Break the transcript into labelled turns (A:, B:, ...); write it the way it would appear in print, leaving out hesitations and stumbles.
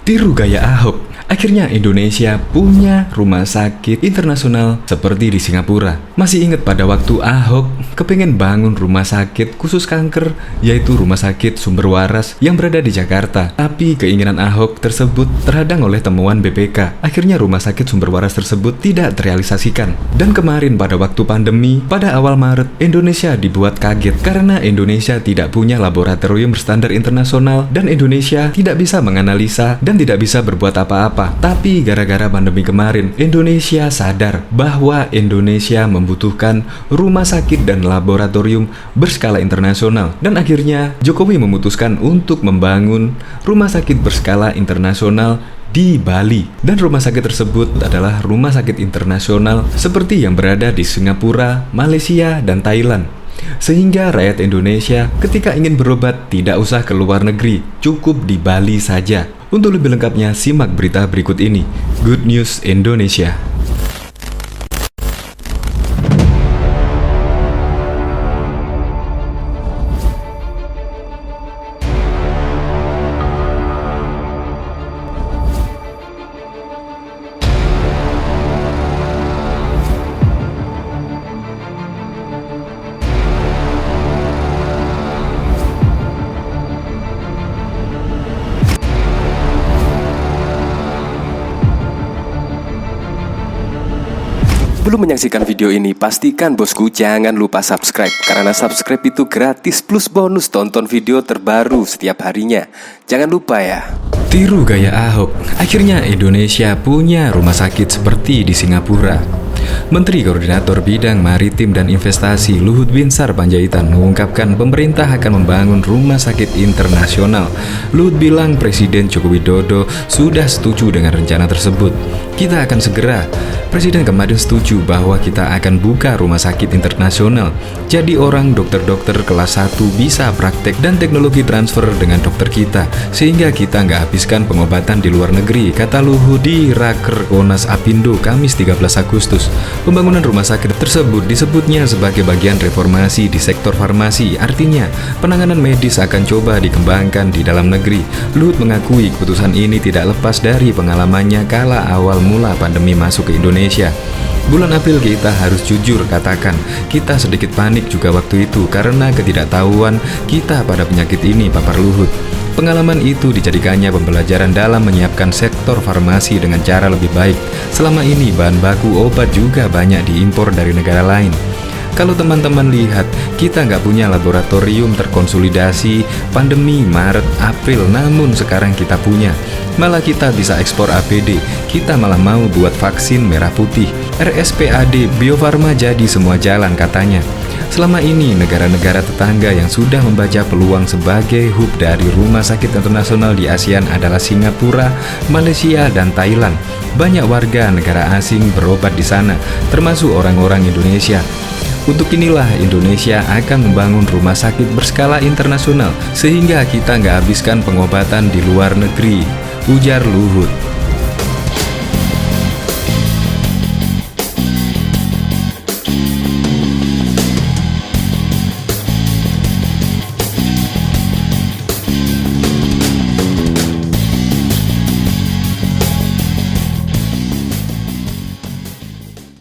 A: Tiru gaya Ahok. Akhirnya Indonesia punya rumah sakit internasional seperti di Singapura. Masih ingat pada waktu Ahok kepengen bangun rumah sakit khusus kanker, yaitu Rumah Sakit Sumber Waras yang berada di Jakarta. Tapi keinginan Ahok tersebut terhadang oleh temuan BPK. Akhirnya Rumah Sakit Sumber Waras tersebut tidak terrealisasikan. Dan kemarin pada waktu pandemi, pada awal Maret, Indonesia dibuat kaget karena Indonesia tidak punya laboratorium berstandar internasional dan Indonesia tidak bisa menganalisa dan tidak bisa berbuat apa-apa. Tapi gara-gara pandemi kemarin, Indonesia sadar bahwa Indonesia membutuhkan rumah sakit dan laboratorium berskala internasional. Dan akhirnya Jokowi memutuskan untuk membangun rumah sakit berskala internasional di Bali. Dan rumah sakit tersebut adalah rumah sakit internasional seperti yang berada di Singapura, Malaysia, dan Thailand. Sehingga rakyat Indonesia ketika ingin berobat tidak usah ke luar negeri, cukup di Bali saja. Untuk lebih lengkapnya, simak berita berikut ini. Good News Indonesia.
B: Sebelum menyaksikan video ini, pastikan bosku jangan lupa subscribe. Karena subscribe itu gratis plus bonus tonton video terbaru setiap harinya. Jangan lupa ya.
A: Tiru gaya Ahok. Akhirnya Indonesia punya rumah sakit seperti di Singapura. Menteri Koordinator Bidang Maritim dan Investasi Luhut Binsar Panjaitan mengungkapkan pemerintah akan membangun rumah sakit internasional. Luhut bilang Presiden Joko Widodo sudah setuju dengan rencana tersebut. Kita akan segera. Presiden kemarin setuju bahwa kita akan buka rumah sakit internasional. Jadi orang dokter-dokter kelas 1 bisa praktek dan teknologi transfer dengan dokter kita, sehingga kita nggak habiskan pengobatan di luar negeri, kata Luhut di Rakernas Apindo Kamis 13 Agustus. Pembangunan rumah sakit tersebut disebutnya sebagai bagian reformasi di sektor farmasi. Artinya, penanganan medis akan coba dikembangkan di dalam negeri. Luhut mengakui keputusan ini tidak lepas dari pengalamannya kala awal mula pandemi masuk ke Indonesia. Bulan April kita harus jujur katakan, kita sedikit panik juga waktu itu karena ketidaktahuan kita pada penyakit ini, papar Luhut. Pengalaman itu dijadikannya pembelajaran dalam menyiapkan sektor farmasi dengan cara lebih baik. Selama ini bahan baku obat juga banyak diimpor dari negara lain. Kalau teman-teman lihat, kita nggak punya laboratorium terkonsolidasi pandemi Maret, April, namun sekarang kita punya. Malah kita bisa ekspor APD, kita malah mau buat vaksin merah putih. RSPAD Bio Farma jadi semua jalan katanya. Selama ini negara-negara tetangga yang sudah membaca peluang sebagai hub dari rumah sakit internasional di ASEAN adalah Singapura, Malaysia, dan Thailand. Banyak warga negara asing berobat di sana, termasuk orang-orang Indonesia. Untuk inilah Indonesia akan membangun rumah sakit berskala internasional sehingga kita nggak habiskan pengobatan di luar negeri, ujar Luhut.